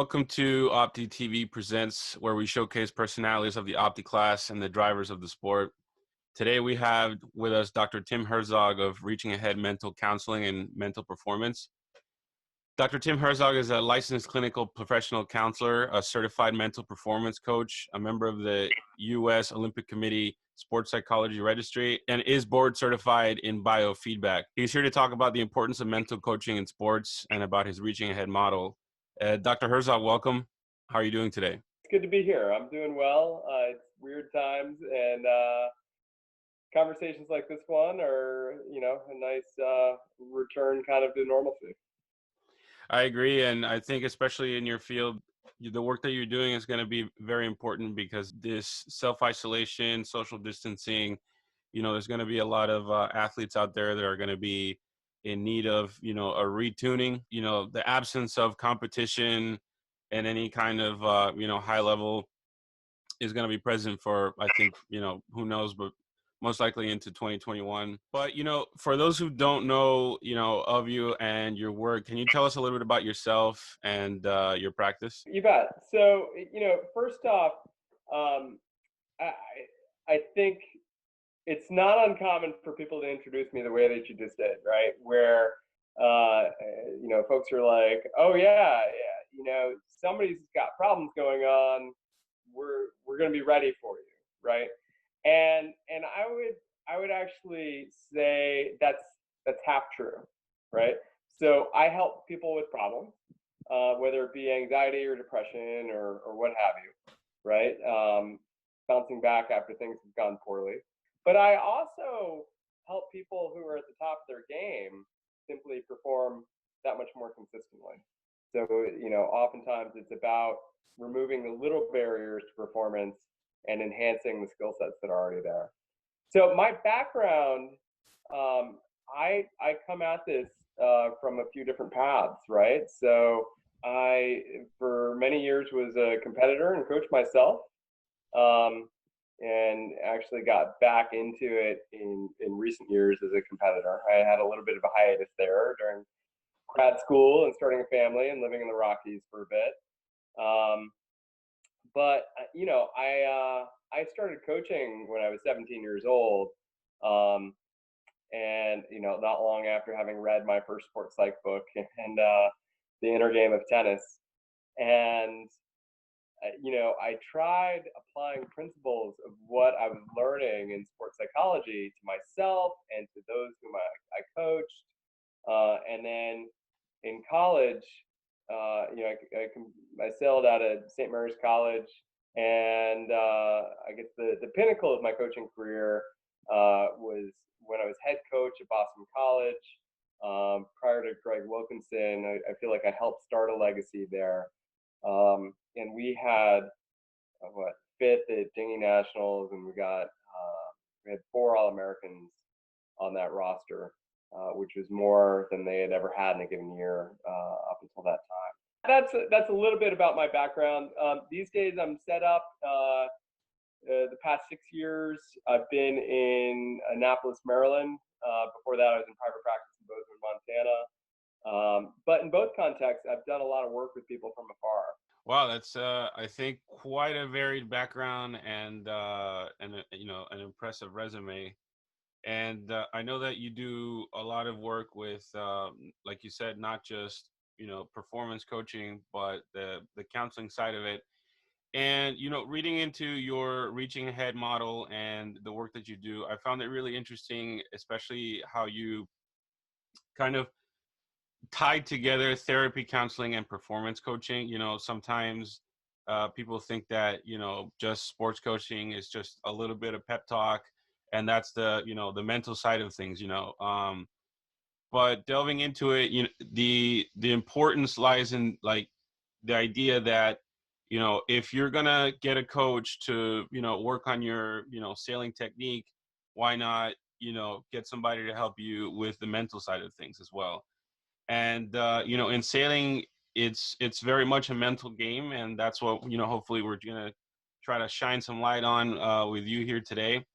welcome to Opti TV Presents, where we showcase personalities of the Opti class and the drivers of the sport. Today we have with us Dr. Tim Herzog of Reaching Ahead Mental Counseling and Mental Performance. Dr. Tim Herzog is a licensed clinical professional counselor, a certified mental performance coach, a member of the U.S. Olympic Committee Sports Psychology Registry, and is board certified in Biofeedback. He's here to talk about the importance of mental coaching in sports and about his Reaching Ahead model. Dr. Herzog, welcome. How are you doing today? It's good to be here. I'm doing well. It's weird times, and conversations like this one are, a nice return kind of to normalcy. I agree, and I think especially in your field, the work that you're doing is going to be very important because this self-isolation, social distancing, there's going to be a lot of athletes out there that are going to be in need of, a retuning, the absence of competition and any kind of, high level is going to be present for, I think, who knows, but most likely into 2021. But, for those who don't know, of you and your work, can you tell us a little bit about yourself and your practice? You bet. So, first off, I think it's not uncommon for people to introduce me the way that you just did, right? Where, folks are like, oh yeah, somebody's got problems going on. We're going to be ready for you, right? And I would actually say that's half true, right? So I help people with problems, whether it be anxiety or depression or what have you, right? Bouncing back after things have gone poorly. But I also help people who are at the top of their game simply perform that much more consistently. So, oftentimes it's about removing the little barriers to performance and enhancing the skill sets that are already there. So my background, I come at this from a few different paths, right? So I, for many years, was a competitor and coach myself. And actually got back into it in recent years as a competitor. I had a little bit of a hiatus there during grad school and starting a family and living in the Rockies for a bit. But I started coaching when I was 17 years old, and not long after having read my first sports psych book and the inner game of tennis. And I tried applying principles of what I was learning in sports psychology to myself and to those whom I coached. And then in college, I sailed out of St. Mary's College, and I guess the pinnacle of my coaching career was when I was head coach at Boston College. Prior to Greg Wilkinson, I feel like I helped start a legacy there. And we had fifth at Dinghy Nationals, and we had 4 All-Americans on that roster, which was more than they had ever had in a given year up until that time. That's a little bit about my background. These days, I'm set up. The past 6 years, I've been in Annapolis, Maryland. Before that, I was in private practice in Bozeman, Montana. But in both contexts, I've done a lot of work with people from afar. Wow, that's I think quite a varied background and an impressive resume. And I know that you do a lot of work with, like you said, not just performance coaching, but the counseling side of it. And reading into your Reaching Ahead model and the work that you do, I found it really interesting, especially how you kind of tied together therapy, counseling, and performance coaching. Sometimes people think that just sports coaching is just a little bit of pep talk, and that's the the mental side of things. But delving into it, the importance lies in like the idea that if you're gonna get a coach to work on your sailing technique, why not get somebody to help you with the mental side of things as well. And in sailing, it's very much a mental game, and that's what hopefully we're gonna try to shine some light on with you here today.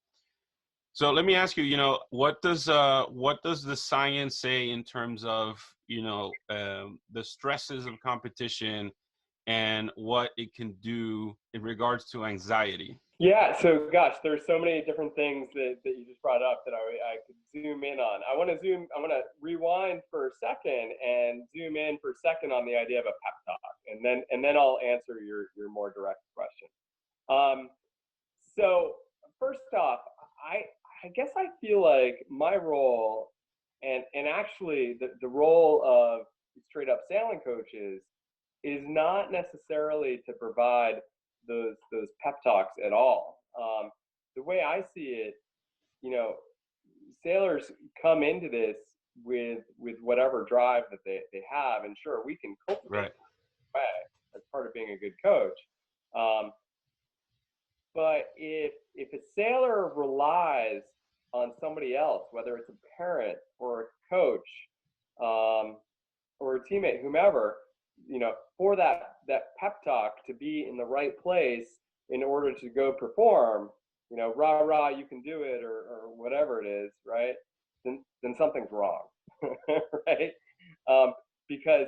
So let me ask you, what does the science say in terms of the stresses of competition and what it can do in regards to anxiety? Yeah, so gosh, there's so many different things that you just brought up that I could zoom in on. I want to rewind for a second and zoom in for a second on the idea of a pep talk, and then I'll answer your more direct question. So first off, I guess I feel like my role and actually the role of straight up sailing coaches is not necessarily to provide those pep talks at all. The way I see it, you know, sailors come into this with whatever drive that they have, and sure, we can cultivate that as part of being a good coach. But if a sailor relies on somebody else, whether it's a parent or a coach or a teammate, whomever, you know, for that pep talk to be in the right place in order to go perform, you know, rah rah, you can do it, or whatever it is, right? Then something's wrong, right? Because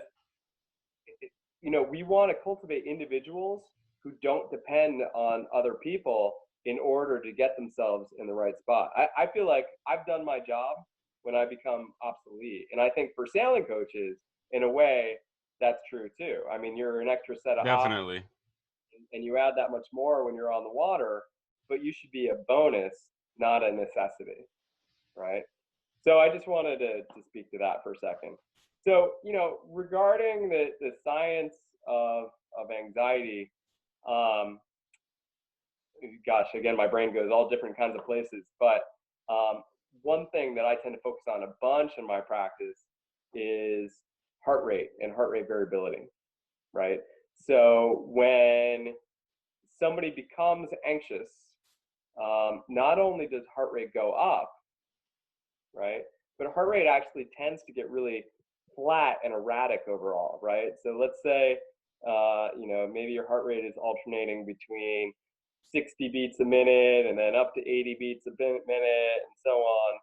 you know, we want to cultivate individuals who don't depend on other people in order to get themselves in the right spot. I feel like I've done my job when I become obsolete, and I think for sailing coaches, in a way, that's true too. I mean, you're an extra set of eyes, Definitely. and you add that much more when you're on the water, but you should be a bonus, not a necessity, right? So I just wanted to speak to that for a second. So, you know, regarding the science of anxiety, gosh, again, my brain goes all different kinds of places, but one thing that I tend to focus on a bunch in my practice is heart rate and heart rate variability, right? So when somebody becomes anxious, not only does heart rate go up, right, but heart rate actually tends to get really flat and erratic overall, right? So let's say, you know, maybe your heart rate is alternating between 60 beats a minute and then up to 80 beats a minute and so on,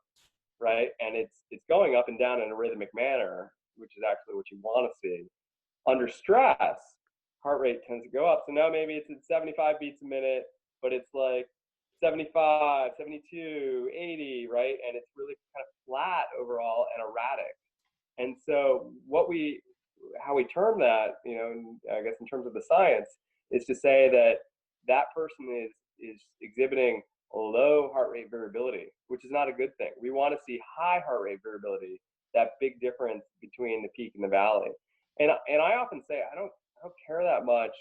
right? And it's going up and down in a rhythmic manner, which is actually what you want to see. Under stress, heart rate tends to go up. So now maybe it's at 75 beats a minute, but it's like 75, 72, 80, right? And it's really kind of flat overall and erratic. And so how we term that, you know, I guess in terms of the science, is to say that that person is exhibiting a low heart rate variability, which is not a good thing. We want to see high heart rate variability, that big difference between the peak and the valley. And I often say I don't care that much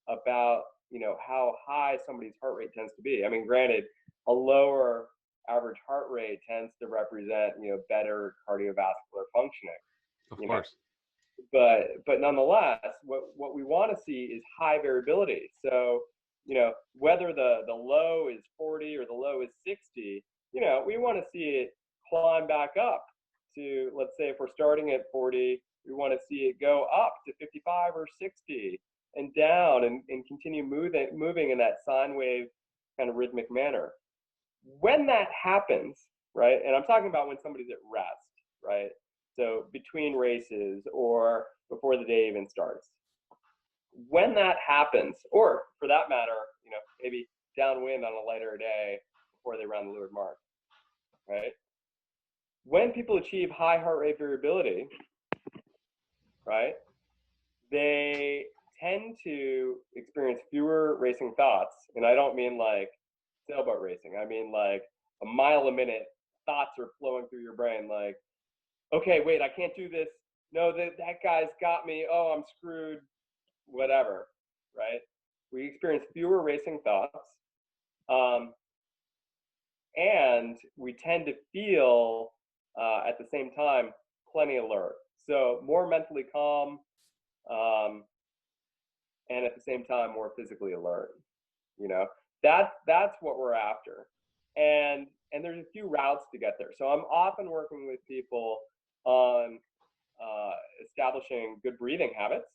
about, you know, how high somebody's heart rate tends to be. I mean, granted, a lower average heart rate tends to represent, you know, better cardiovascular functioning. Of course. But nonetheless, what we want to see is high variability. So, you know, whether the low is 40 or the low is 60, you know, we want to see it climb back up to, let's say if we're starting at 40, we want to see it go up to 55 or 60 and down and continue moving in that sine wave kind of rhythmic manner. When that happens, right, and I'm talking about when somebody's at rest, right, so between races or before the day even starts. When that happens, or for that matter, you know, maybe downwind on a lighter day before they run the leeward mark, right? When people achieve high heart rate variability, right, they tend to experience fewer racing thoughts. And I don't mean like sailboat racing. I mean like a mile a minute thoughts are flowing through your brain like, okay, wait, I can't do this. No, that guy's got me. Oh, I'm screwed. Whatever, right? We experience fewer racing thoughts. And we tend to feel, at the same time, plenty alert. So more mentally calm, and at the same time, more physically alert. You know, that's what we're after. And there's a few routes to get there. So I'm often working with people on establishing good breathing habits,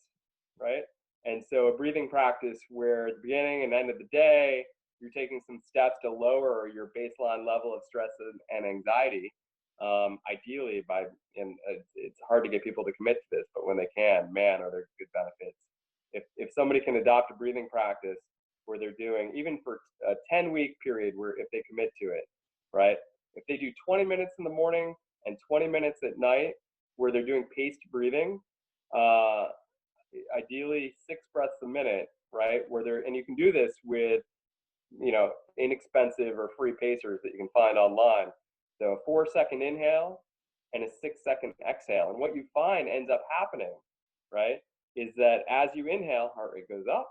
right? And so a breathing practice where at the beginning and end of the day, you're taking some steps to lower your baseline level of stress and anxiety. Ideally, and it's hard to get people to commit to this, but when they can, man, are there good benefits. If somebody can adopt a breathing practice where they're doing, even for a 10-week period, where if they commit to it, right? If they do 20 minutes in the morning and 20 minutes at night where they're doing paced breathing, ideally 6 breaths a minute, right? And you can do this with, inexpensive or free pacers that you can find online. So a 4-second inhale and a 6-second exhale. And what you find ends up happening, right, is that as you inhale, heart rate goes up,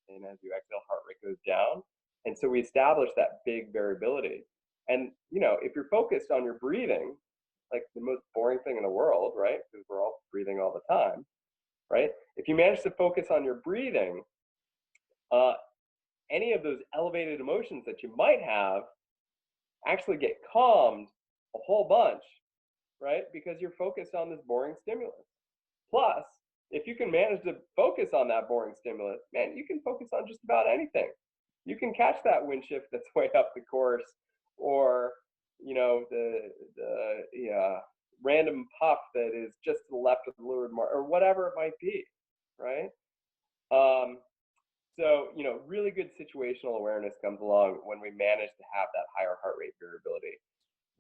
and as you exhale, heart rate goes down. And so we establish that big variability. And, if you're focused on your breathing, like the most boring thing in the world, right? Because we're all breathing all the time, right? If you manage to focus on your breathing, any of those elevated emotions that you might have actually get calmed a whole bunch, right? Because you're focused on this boring stimulus. Plus, if you can manage to focus on that boring stimulus, man, you can focus on just about anything. You can catch that wind shift that's way up the course, or the random puff that is just to the left of the leeward mark, or whatever it might be, right? So, really good situational awareness comes along when we manage to have that higher heart rate variability.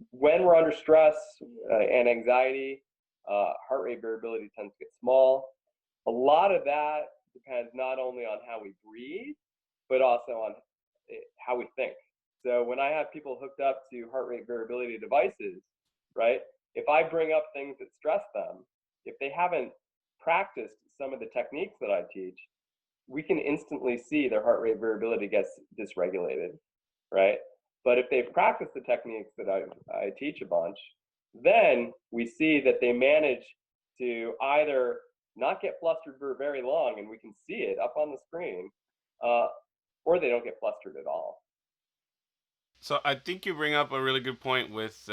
When we're under stress and anxiety, heart rate variability tends to get small. A lot of that depends not only on how we breathe, but also on how we think. So when I have people hooked up to heart rate variability devices, right, if I bring up things that stress them, if they haven't practiced some of the techniques that I teach, we can instantly see their heart rate variability gets dysregulated, right? But if they've practiced the techniques that I teach a bunch, then we see that they manage to either not get flustered for very long, and we can see it up on the screen, or they don't get flustered at all. So I think you bring up a really good point with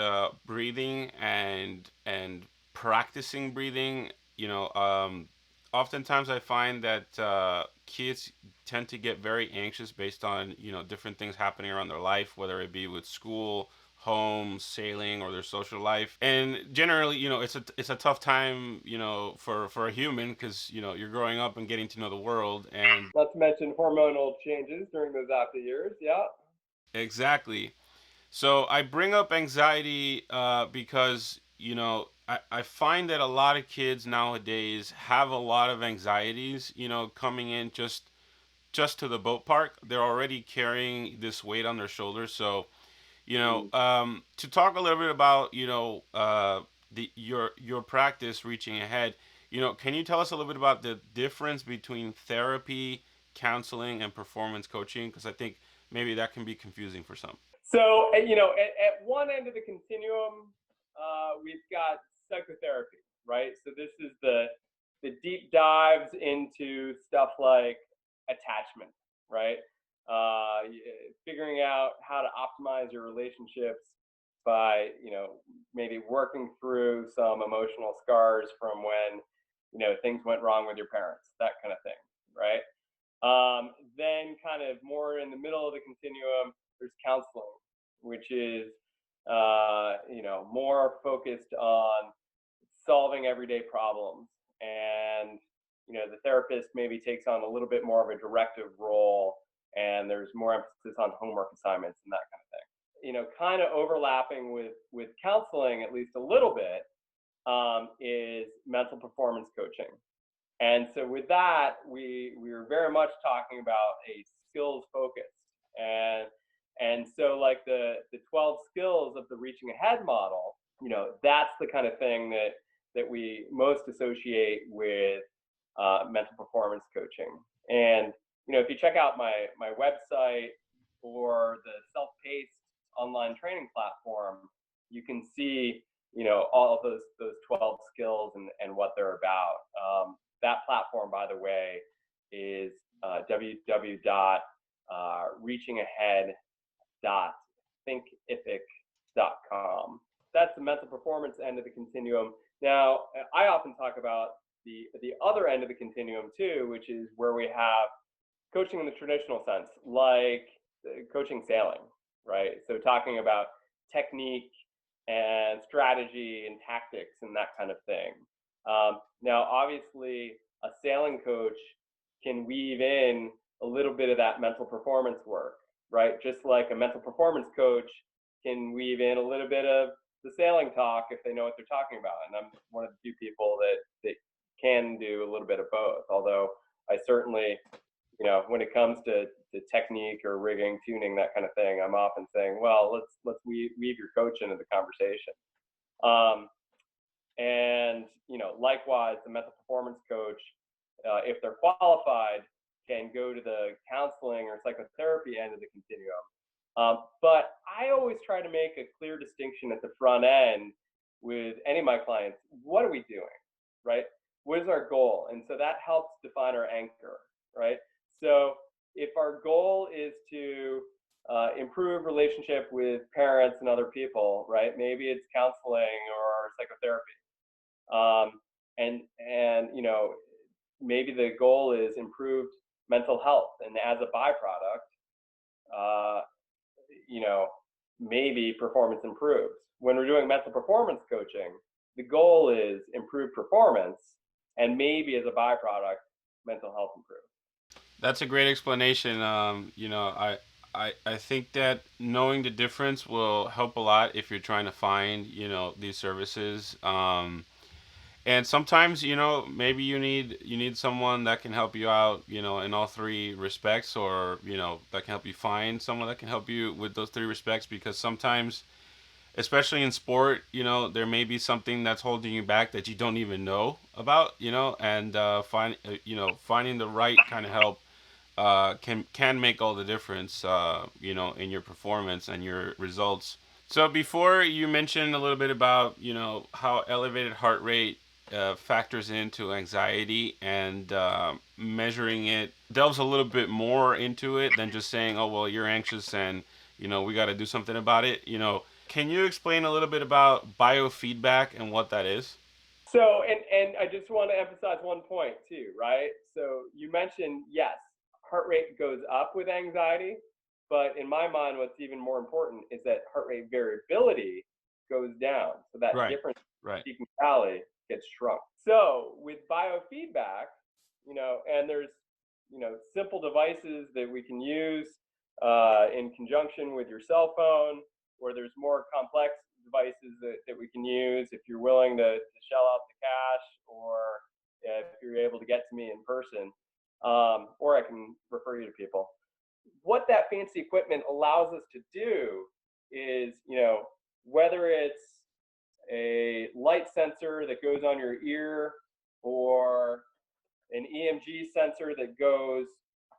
breathing and practicing breathing. Oftentimes I find that kids tend to get very anxious based on different things happening around their life, whether it be with school, home, sailing, or their social life. And generally, it's a tough time, for a human, because you're growing up and getting to know the world, and not to mention hormonal changes during those after years. Yeah. exactly. So I bring up anxiety because I find that a lot of kids nowadays have a lot of anxieties. Coming in just to the boat park, they're already carrying this weight on their shoulders. So to talk a little bit about your practice reaching ahead. Can you tell us a little bit about the difference between therapy, counseling, and performance coaching? Because I think maybe that can be confusing for some. So, at one end of the continuum, we've got psychotherapy, right? So this is the deep dives into stuff like attachment, right? Figuring out how to optimize your relationships by, maybe working through some emotional scars from when, things went wrong with your parents, that kind of thing, right? Then kind of more in the middle of the continuum, there's counseling, which is more focused on solving everyday problems, and the therapist maybe takes on a little bit more of a directive role, and there's more emphasis on homework assignments and that kind of thing. Kind of overlapping with counseling at least a little bit, is mental performance coaching. And so with that, we were very much talking about a skills focus. And so like the 12 skills of the reaching ahead model, that's the kind of thing that we most associate with mental performance coaching. And if you check out my website or the self-paced online training platform, you can see all of those 12 skills and what they're about. That platform, by the way, is www.reachingahead.thinkific.com. That's the mental performance end of the continuum. Now, I often talk about the other end of the continuum too, which is where we have coaching in the traditional sense, like coaching sailing, right? So talking about technique and strategy and tactics and that kind of thing. Now, obviously, a sailing coach can weave in a little bit of that mental performance work, right? Just like a mental performance coach can weave in a little bit of the sailing talk if they know what they're talking about. And I'm one of the few people that can do a little bit of both. Although I certainly, when it comes to technique or rigging, tuning, that kind of thing, I'm often saying, well, let's weave your coach into the conversation. And likewise, the mental performance coach, if they're qualified, can go to the counseling or psychotherapy end of the continuum. But I always try to make a clear distinction at the front end with any of my clients. What are we doing, right? What is our goal? And so that helps define our anchor, right? So if our goal is to improve relationship with parents and other people, right? Maybe it's counseling or psychotherapy. And maybe the goal is improved mental health, and as a byproduct, maybe performance improves. When we're doing mental performance coaching, the goal is improved performance, and maybe as a byproduct, mental health improves. That's a great explanation. I think that knowing the difference will help a lot if you're trying to find, these services. And sometimes, maybe you need someone that can help you out, in all three respects, or, that can help you find someone that can help you with those three respects, because sometimes, especially in sport, there may be something that's holding you back that you don't even know about, and finding the right kind of help can make all the difference, in your performance and your results. So before, you mentioned a little bit about, how elevated heart rate factors into anxiety, and measuring it delves a little bit more into it than just saying, oh, well, you're anxious and, we got to do something about it. Can you explain a little bit about biofeedback and what that is? So, and I just want to emphasize one point too, right? So you mentioned, yes, heart rate goes up with anxiety, but in my mind, what's even more important is that heart rate variability goes down. So that Right. difference Right. in peak and valley gets shrunk. So with biofeedback, and there's, simple devices that we can use in conjunction with your cell phone, or there's more complex devices that we can use if you're willing to shell out the cash, or if you're able to get to me in person, or I can refer you to people. What that fancy equipment allows us to do is, whether it's a light sensor that goes on your ear, or an EMG sensor that goes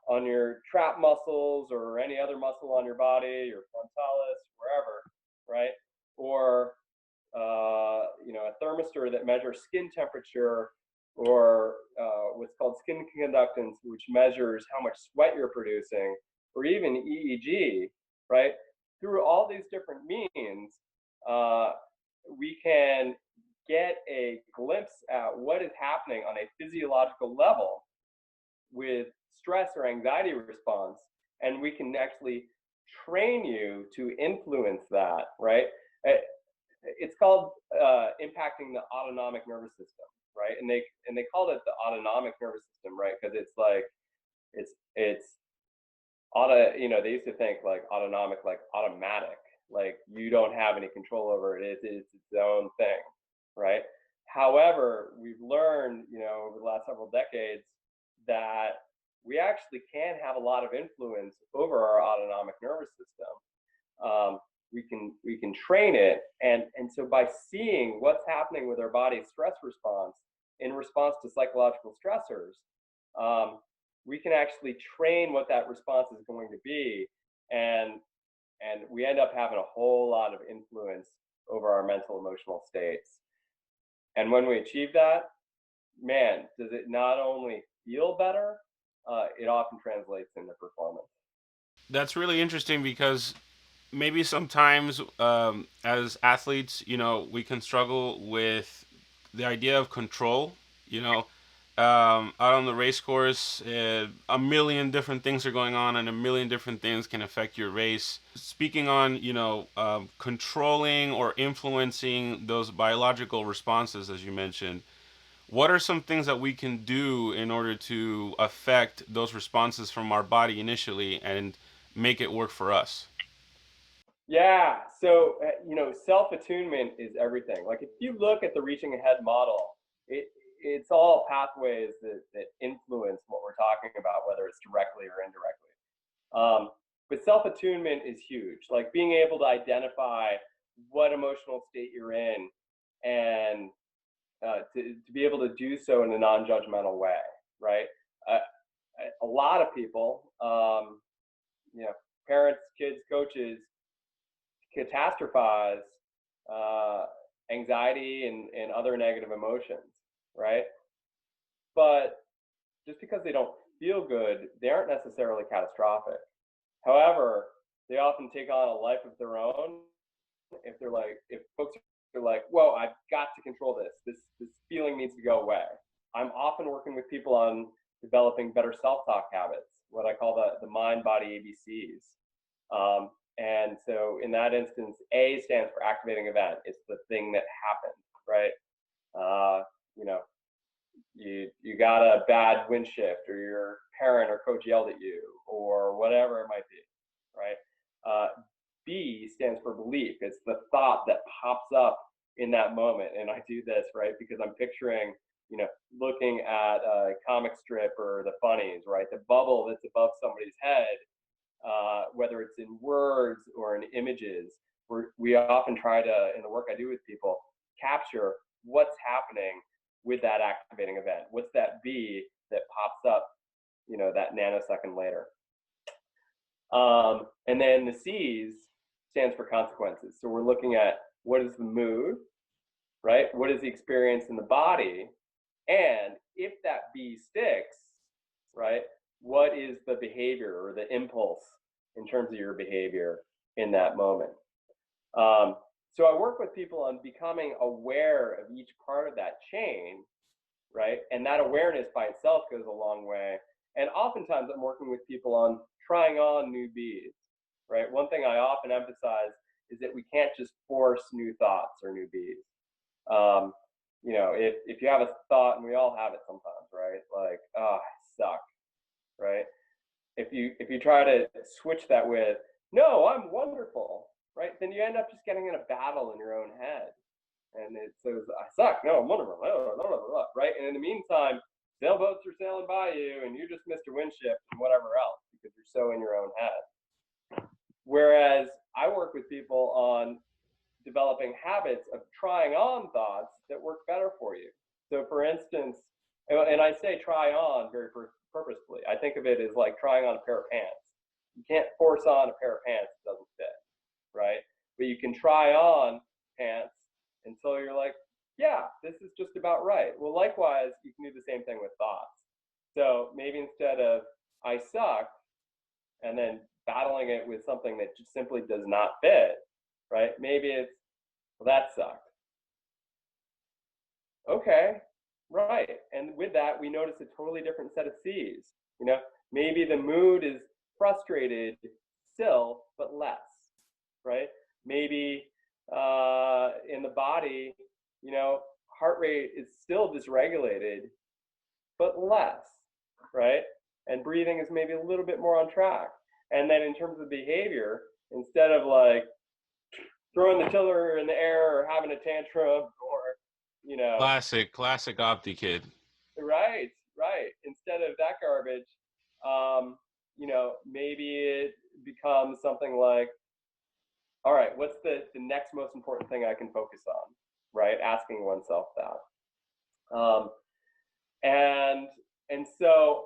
on your trap muscles or any other muscle on your body, your frontalis, wherever, right? Or a thermistor that measures skin temperature, or what's called skin conductance, which measures how much sweat you're producing, or even EEG, right? Through all these different means, we can get a glimpse at what is happening on a physiological level with stress or anxiety response, and we can actually train you to influence that, right? It's called impacting the autonomic nervous system, right? And they called it the autonomic nervous system, right? Because it's like it's auto. They used to think like autonomic, like automatic, like you don't have any control over it. It's its own thing, right? However, we've learned, over the last several decades, that we actually can have a lot of influence over our autonomic nervous system. We can train it, and so by seeing what's happening with our body's stress response in response to psychological stressors, we can actually train what that response is going to be, and we end up having a whole lot of influence over our mental emotional states. And when we achieve that, man, does it not only feel better, it often translates into performance. That's really interesting because maybe sometimes, as athletes, we can struggle with the idea of control. Out on the race course, a million different things are going on, and a million different things can affect your race. Speaking on, controlling or influencing those biological responses, as you mentioned, what are some things that we can do in order to affect those responses from our body initially and make it work for us? Yeah. So, self-attunement is everything. Like if you look at the reaching ahead model, it it's all pathways that influence what we're talking about, whether it's directly or indirectly. But self-attunement is huge. Like being able to identify what emotional state you're in and to be able to do so in a non-judgmental way, right? Uh, a lot of people, you know, parents, kids, coaches, catastrophize uh, anxiety and other negative emotions, right? But just because they don't feel good, they aren't necessarily catastrophic. However, they often take on a life of their own if folks are like, whoa, I've got to control this. This feeling needs to go away. I'm often working with people on developing better self-talk habits, what I call the mind body ABCs. And so in that instance, A stands for activating event. It's the thing that happened, right? Uh, you know, you got a bad wind shift, or your parent or coach yelled at you, or whatever it might be, right? B stands for belief. It's the thought that pops up in that moment. And I do this, right, because I'm picturing, looking at a comic strip or the funnies, right? The bubble that's above somebody's head, whether it's in words or in images. We often try to, in the work I do with people, capture what's happening with that activating event. What's that B that pops up, that nanosecond later? And then the C's stands for consequences. So we're looking at what is the mood, right? What is the experience in the body? And if that B sticks, right, what is the behavior or the impulse in terms of your behavior in that moment? So I work with people on becoming aware of each part of that chain, right? And that awareness by itself goes a long way. And oftentimes I'm working with people on trying on new Bs, right? One thing I often emphasize is that we can't just force new thoughts or new Bs. If you have a thought, and we all have it sometimes, right? Like, oh, I suck, right? If you try to switch that with, no, I'm wonderful, right? Then you end up just getting in a battle in your own head. And it says, I suck, no, I'm wonderful, right? And in the meantime, sailboats are sailing by you and you just missed a wind shift and whatever else because you're so in your own head. Whereas I work with people on developing habits of trying on thoughts that work better for you. So for instance, and I say try on very purposefully. I think of it as like trying on a pair of pants. You can't force on a pair of pants that doesn't fit, right? But you can try on pants until you're like, yeah, this is just about right. Well, likewise, you can do the same thing with thoughts. So maybe instead of I suck and then battling it with something that just simply does not fit, right? Maybe it's, well, that sucked. Okay, right. And with that, we notice a totally different set of C's. Maybe the mood is frustrated still, but less, right? Maybe in the body, heart rate is still dysregulated, but less, right? And breathing is maybe a little bit more on track. And then in terms of behavior, instead of like throwing the tiller in the air or having a tantrum or, Classic Opti kid. right. Instead of that garbage, maybe it becomes something like, all right, what's the next most important thing I can focus on, right? Asking oneself that. And so,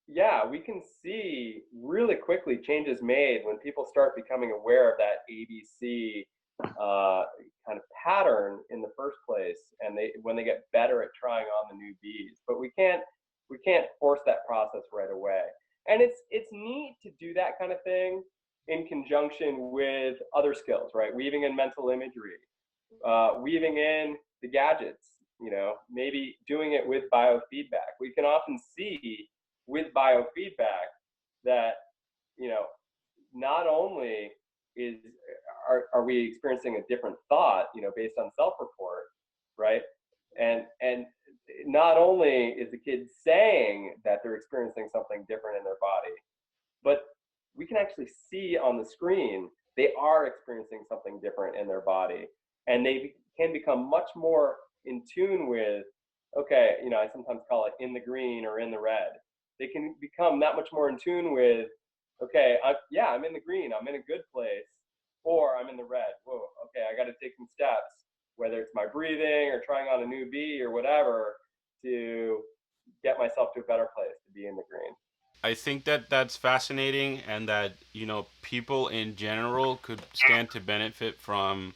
yeah, we can see really quickly changes made when people start becoming aware of that ABC kind of pattern in the first place, and when they get better at trying on the new Bs. But we can't force that process right away. And it's neat to do that kind of thing in conjunction with other skills, right? Weaving in mental imagery, weaving in the gadgets, maybe doing it with biofeedback. We can often see with biofeedback that, not only are we experiencing a different thought, based on self-report, right? And not only is the kid saying that they're experiencing something different in their body, but we can actually see on the screen they are experiencing something different in their body, and they can become much more in tune with, okay, I sometimes call it in the green or in the red. They can become that much more in tune with, okay, I'm in the green, I'm in a good place, or I'm in the red. Whoa, okay, I got to take some steps, whether it's my breathing or trying on a new bee or whatever, to get myself to a better place to be in the green. I think that that's fascinating, and that people in general could stand to benefit from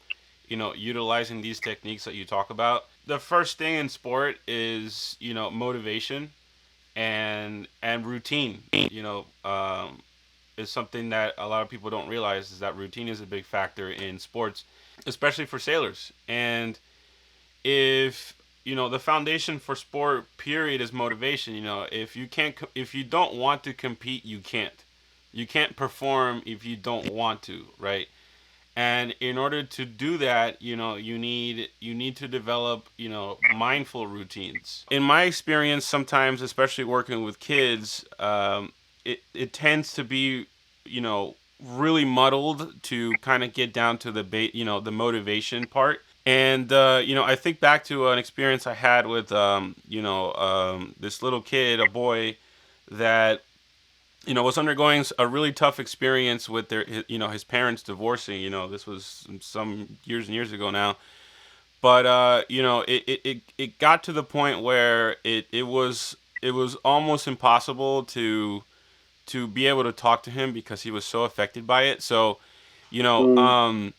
utilizing these techniques that you talk about. The first thing in sport is motivation and routine. Is something that a lot of people don't realize, is that routine is a big factor in sports, especially for sailors. And if the foundation for sport period is motivation, if you don't want to compete, you can't perform if you don't want to, right? And in order to do that, you need to develop mindful routines. In my experience, sometimes, especially working with kids, it tends to be really muddled to kind of get down to the motivation part. And I think back to an experience I had with this little kid, a boy that was undergoing a really tough experience with his parents divorcing. This was some years and years ago now. But it got to the point where it was almost impossible to be able to talk to him because he was so affected by it. So, you know, Mm. um,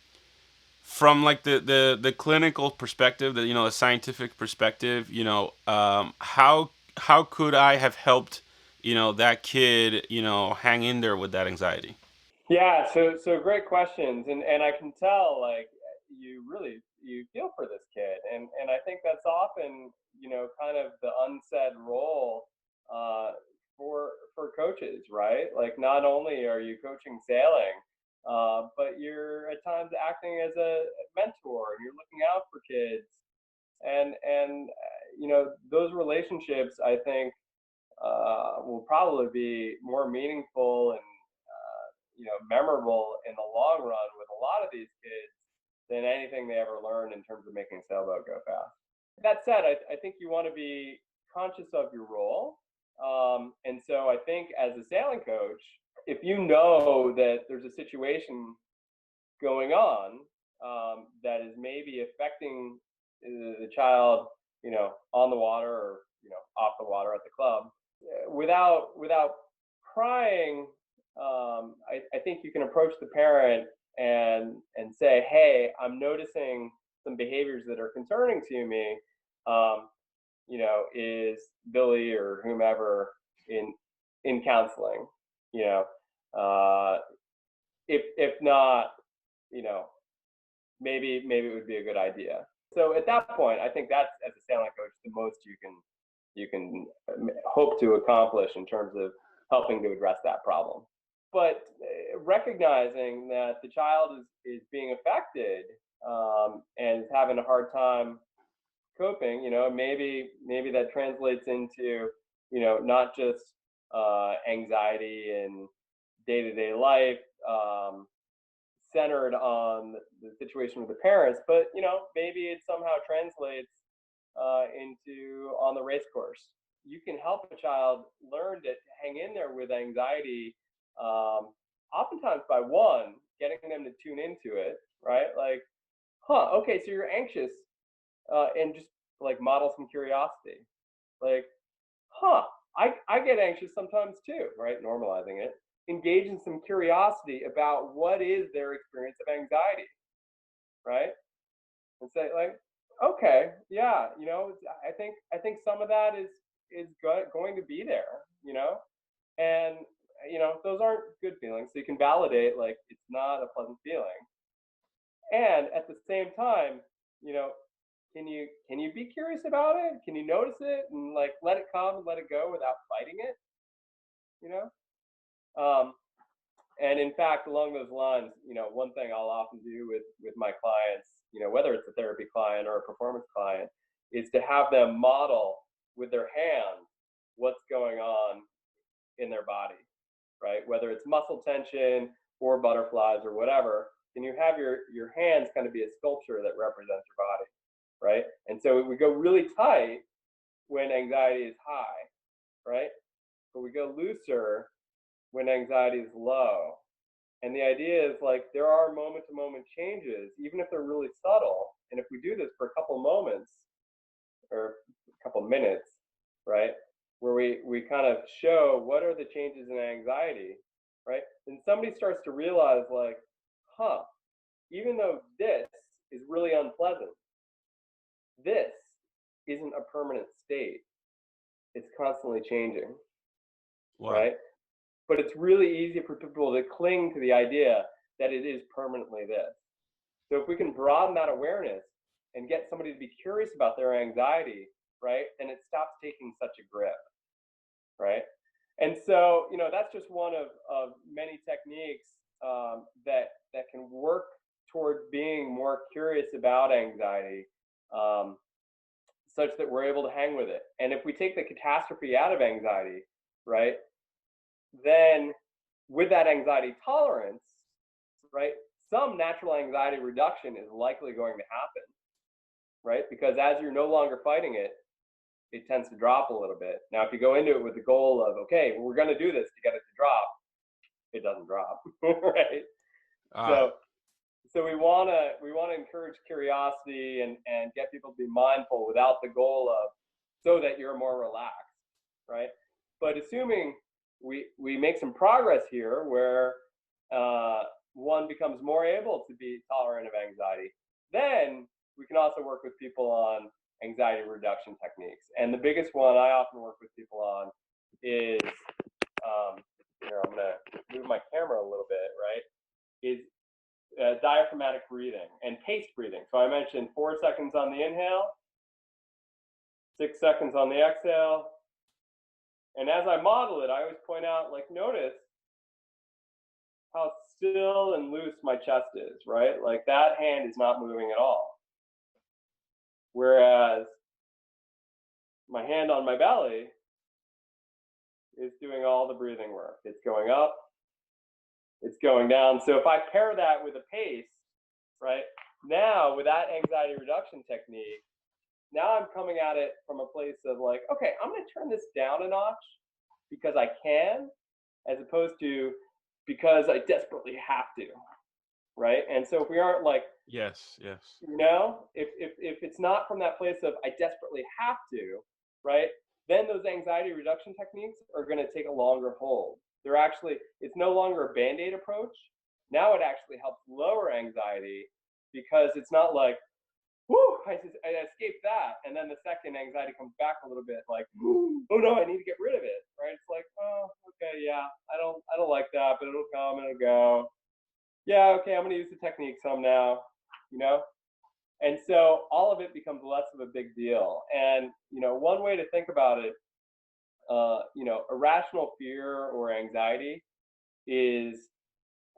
from like the clinical perspective, the scientific perspective, how could I have helped that kid hang in there with that anxiety? Yeah, so great questions, and I can tell, like, you feel for this kid, and I think that's often, kind of the unsaid role, uh, for coaches, right? Like, not only are you coaching sailing, but you're at times acting as a mentor, and you're looking out for kids, and those relationships, I think, will probably be more meaningful and memorable in the long run with a lot of these kids than anything they ever learned in terms of making a sailboat go fast. That said, I think you want to be conscious of your role. And so I think as a sailing coach, if you know that there's a situation going on that is maybe affecting the child, on the water or off the water at the club, without prying, I think you can approach the parent and say, "Hey, I'm noticing some behaviors that are concerning to me. Um, is Billy or whomever in counseling? You know, uh, if not, you know, maybe it would be a good idea." So at that point, I think that's, as a sailing coach, the most you can hope to accomplish in terms of helping to address that problem. But recognizing that the child is being affected, and is having a hard time coping, maybe that translates into, not just anxiety in day-to-day life, centered on the situation with the parents, but maybe it somehow translates into on the race course. You can help a child learn to hang in there with anxiety, oftentimes by one, getting them to tune into it, right? Like, okay, so you're anxious, and just like model some curiosity. Like, huh, I get anxious sometimes too, right? Normalizing it. Engage in some curiosity about what is their experience of anxiety, right? And say, like, okay, yeah, I think some of that is going to be there, and those aren't good feelings. So you can validate, like, it's not a pleasant feeling, and at the same time, you know, can you be curious about it? Can you notice it and, like, let it come and let it go without fighting it? You know. Um, And in fact, along those lines, one thing I'll often do with my clients, whether it's a therapy client or a performance client, is to have them model. with their hand what's going on in their body, right? Whether it's muscle tension or butterflies or whatever, and you have your hands kind of be a sculpture that represents your body, right? And so we go really tight when anxiety is high, right? But we go looser when anxiety is low. And the idea is like there are moment to moment changes, even if they're really subtle. And if we do this for a couple moments or a couple minutes, right, where we kind of show what are the changes in anxiety, right? Then somebody starts to realize like, huh, even though this is really unpleasant, this isn't a permanent state. It's constantly changing, Wow. right? But it's really easy for people to cling to the idea that it is permanently this. So if we can broaden that awareness and get somebody to be curious about their anxiety, right, then it stops taking such a grip, right? And so, that's just one of many techniques that can work towards being more curious about anxiety, such that we're able to hang with it. And if we take the catastrophe out of anxiety, right, then with that anxiety tolerance, right, some natural anxiety reduction is likely going to happen, right? Because as you're no longer fighting it, it tends to drop a little bit. Now, if you go into it with the goal of, okay, well, we're going to do this to get it to drop, it doesn't drop, right? Ah, So we want to encourage curiosity and get people to be mindful without the goal of so that you're more relaxed, right? But assuming we make some progress here where one becomes more able to be tolerant of anxiety, then we can also work with people on anxiety reduction techniques. And the biggest one I often work with people on is here, I'm going to move my camera a little bit, right? Is diaphragmatic breathing and paced breathing. So I mentioned 4 seconds on the inhale, 6 seconds on the exhale. And as I model it, I always point out, like, notice how still and loose my chest is, right? Like that hand is not moving at all. Whereas my hand on my belly is doing all the breathing work. It's going up, it's going down. So if I pair that with a pace, right, now with that anxiety reduction technique, now I'm coming at it from a place of like, okay, I'm going to turn this down a notch because I can, as opposed to because I desperately have to, right? And so if we aren't like, yes, yes. if it's not from that place of I desperately have to, right, then those anxiety reduction techniques are going to take a longer hold. They're actually, it's no longer a band-aid approach. Now it actually helps lower anxiety because it's not like, whoo, I escaped that. And then the second anxiety comes back a little bit like, oh no, I need to get rid of it, right? It's like, oh, okay, yeah, I don't like that, but it'll come and it'll go. Yeah, okay, I'm gonna use the technique some now, you know? And so all of it becomes less of a big deal. And, one way to think about it, irrational fear or anxiety is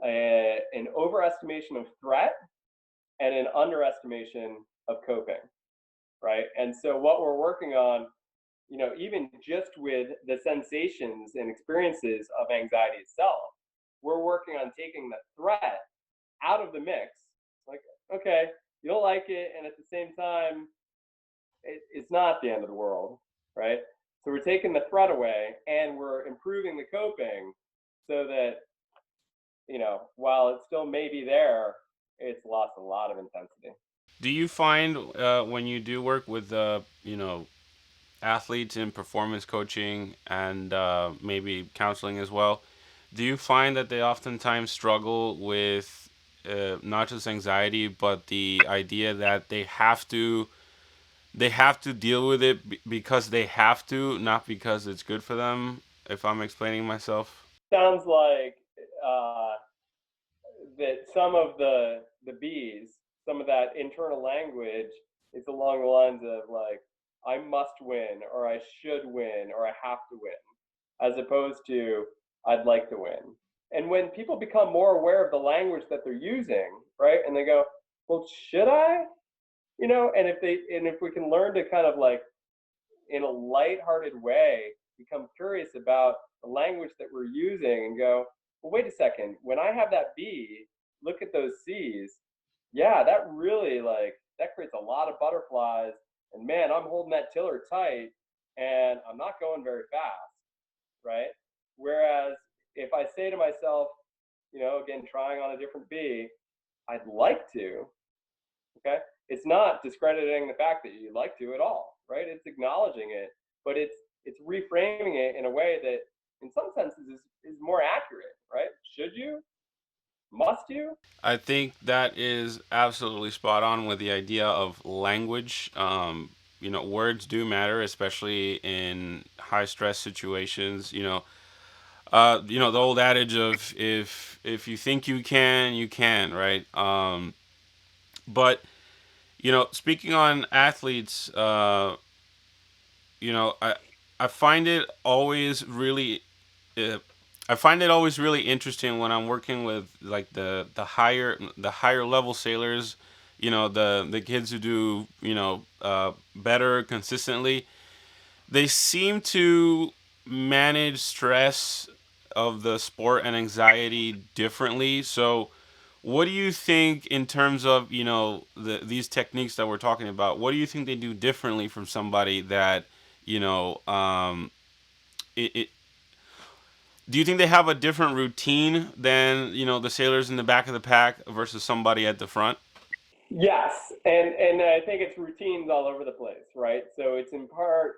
an overestimation of threat and an underestimation of coping, right? And so what we're working on, even just with the sensations and experiences of anxiety itself, we're working on taking the threat out of the mix. Like, okay, you don't like it, and at the same time, it's not the end of the world, right? So we're taking the threat away, and we're improving the coping, so that while it still may be there, it's lost a lot of intensity. Do you find when you do work with athletes in performance coaching and maybe counseling as well, do you find that they oftentimes struggle with not just anxiety, but the idea that they have to deal with it because they have to, not because it's good for them? If I'm explaining myself. Sounds like uh, that some of the bees, some of that internal language is along the lines of like, I must win, or I should win, or I have to win, as opposed to I'd like to win. And when people become more aware of the language that they're using, right, and they go, well, should I? And if we can learn to kind of like in a lighthearted way, become curious about the language that we're using and go, well, wait a second, when I have that B, look at those C's. Yeah, that really that creates a lot of butterflies. And man, I'm holding that tiller tight and I'm not going very fast, right? Whereas if I say to myself, again, trying on a different B, I'd like to, okay? It's not discrediting the fact that you'd like to at all, right? It's acknowledging it, but it's reframing it in a way that in some senses is more accurate, right? Should you? Must you? I think that is absolutely spot on with the idea of language. Words do matter, especially in high stress situations. The old adage of if you think you can, right? But speaking on athletes, I find it always really uh, I find it always really interesting when I'm working with like the higher level sailors, the kids who do better consistently. They seem to manage stress of the sport and anxiety differently. So, what do you think in terms of these techniques that we're talking about? What do you think they do differently from somebody that you know it do you think they have a different routine than the sailors in the back of the pack versus somebody at the front? Yes, and I think it's routines all over the place, right? So it's in part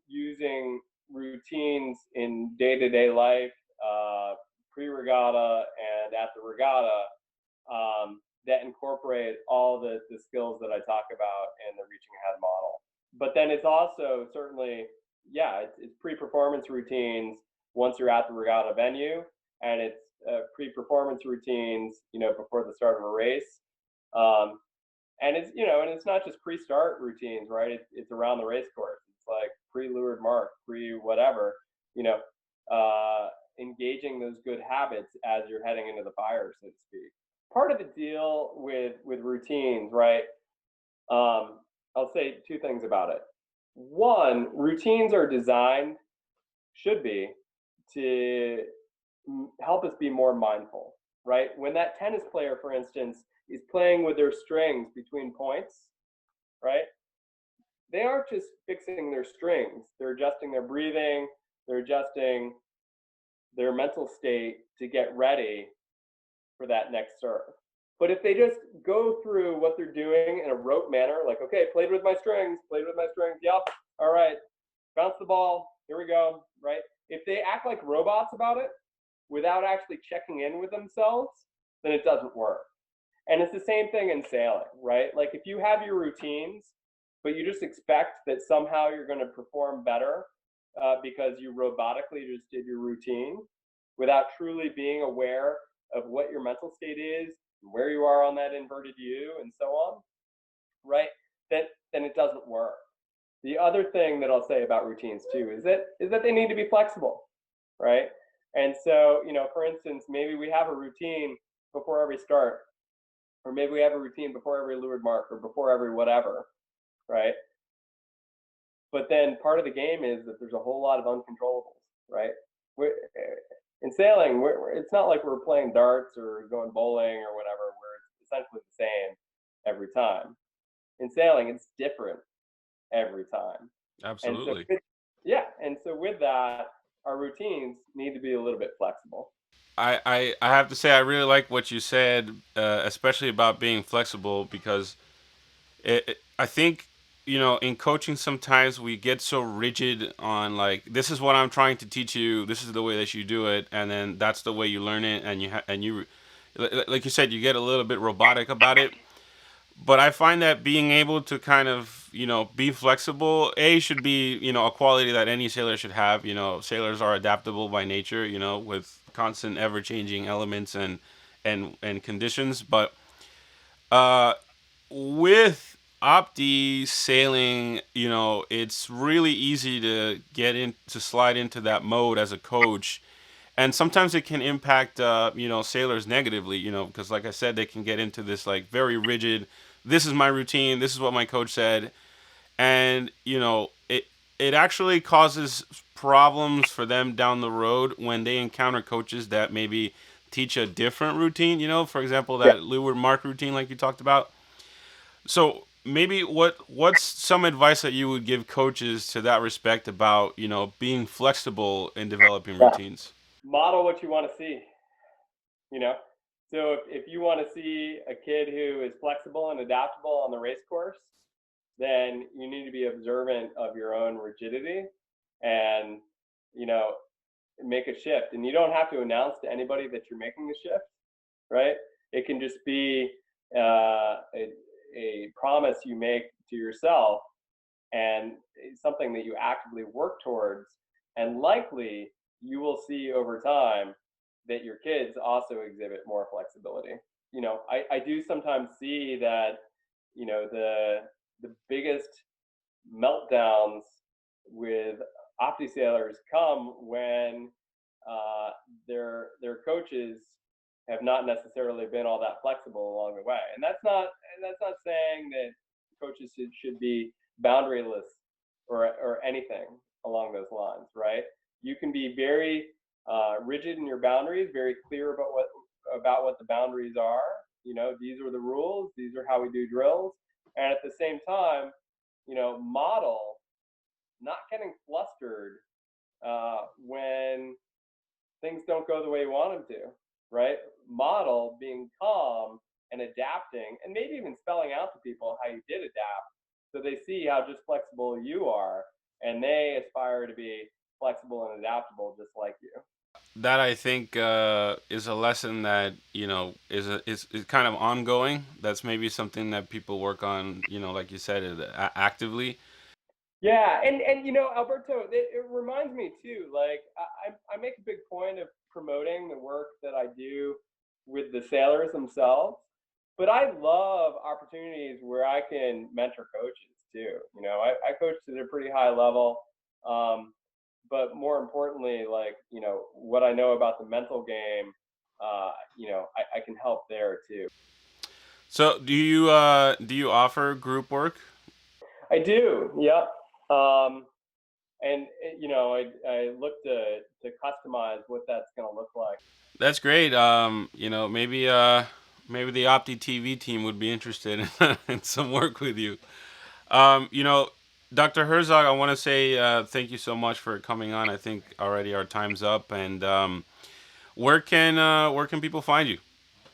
using routines in day-to-day life, pre-regatta and at the regatta, that incorporate all the skills that I talk about in the reaching ahead model. But then it's also certainly, yeah, it's pre-performance routines once you're at the regatta venue, and it's pre-performance routines, before the start of a race. Um, and it's not just pre-start routines, right? It's around the race course. It's like pre-lured mark, pre-whatever, you know, engaging those good habits as you're heading into the fire, so to speak. Part of the deal with routines, right? Um, I'll say two things about it. One, routines are designed, should be, to help us be more mindful, right? When that tennis player, for instance, is playing with their strings between points, right? They aren't just fixing their strings, they're adjusting their breathing, they're adjusting their mental state to get ready for that next serve. But if they just go through what they're doing in a rote manner, like, okay, played with my strings, yep, all right, bounce the ball, here we go, right? If they act like robots about it without actually checking in with themselves, then it doesn't work. And it's the same thing in sailing, right? Like if you have your routines, but you just expect that somehow you're going to perform better because you robotically just did your routine without truly being aware of what your mental state is, where you are on that inverted U, and so on, right? Then it doesn't work. The other thing that I'll say about routines too is that they need to be flexible, right? And so, for instance, maybe we have a routine before every start, or maybe we have a routine before every leeward mark or before every whatever, right? But then part of the game is that there's a whole lot of uncontrollables, right? In sailing, it's not like we're playing darts or going bowling or whatever, where it's essentially the same every time. In sailing, it's different every time. And so, Absolutely. yeah, and so with that, our routines need to be a little bit flexible. I have to say I really like what you said, especially about being flexible because I think in coaching sometimes we get so rigid on like this is what I'm trying to teach you, this is the way that you do it, and then that's the way you learn it, and like you said, you get a little bit robotic about it. But I find that being able to kind of be flexible should be a quality that any sailor should have. Sailors are adaptable by nature, with constant ever changing elements and conditions. But uh, with Opti sailing, it's really easy to get in to slide into that mode as a coach, and sometimes it can impact sailors negatively. Because like I said, they can get into this like very rigid. This is my routine. This is what my coach said, and it it actually causes problems for them down the road when they encounter coaches that maybe teach a different routine. You know, for example, Yeah. that leeward mark routine, like you talked about. So maybe what's some advice that you would give coaches to that respect about being flexible in developing Yeah. routines? Model what you want to see, you know. So if you want to see a kid who is flexible and adaptable on the race course, then you need to be observant of your own rigidity and, you know, make a shift. And you don't have to announce to anybody that you're making the shift, right? It can just be a promise you make to yourself and something that you actively work towards. And likely you will see over time that your kids also exhibit more flexibility. I do sometimes see that, the biggest meltdowns with Opti sailors come when their coaches have not necessarily been all that flexible along the way. And that's not saying that coaches should be boundaryless or anything along those lines, right? You can be very rigid in your boundaries, very clear about what the boundaries are. These are the rules. These are how we do drills. And at the same time, model not getting flustered when things don't go the way you want them to, right? Model being calm and adapting, and maybe even spelling out to people how you did adapt, so they see how just flexible you are, and they aspire to be flexible and adaptable just like you. That I think is a lesson that is kind of ongoing. That's maybe something that people work on, like you said, actively. Yeah, and Alberto, it reminds me too. Like I make a big point of promoting the work that I do with the sailors themselves, but I love opportunities where I can mentor coaches too. I coach at a pretty high level, um, but more importantly, like what I know about the mental game, I can help there too. So do you offer group work? I do, yeah. Um, and I look to customize what that's going to look like. That's great. Maybe the Opti TV team would be interested in some work with you. You know, Dr. Herzog, I want to say thank you so much for coming on. I think already our time's up, and where can people find you?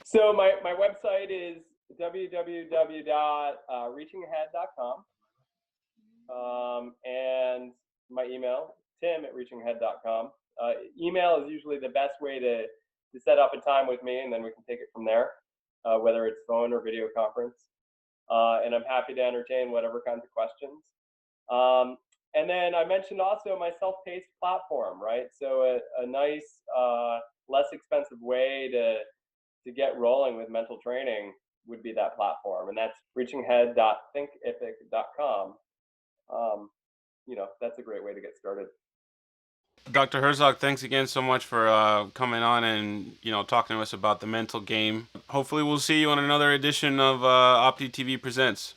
So my website is www.reachingahead.com, and my email, tim@reachingahead.com. Email is usually the best way to set up a time with me, and then we can take it from there, whether it's phone or video conference. And I'm happy to entertain whatever kinds of questions. Um, and then I mentioned also my self-paced platform, right? So a nice, less expensive way to get rolling with mental training would be that platform, and that's reachinghead.thinkific.com. That's a great way to get started. Dr. Herzog, thanks again so much for coming on and talking to us about the mental game. Hopefully, we'll see you on another edition of Opti TV Presents.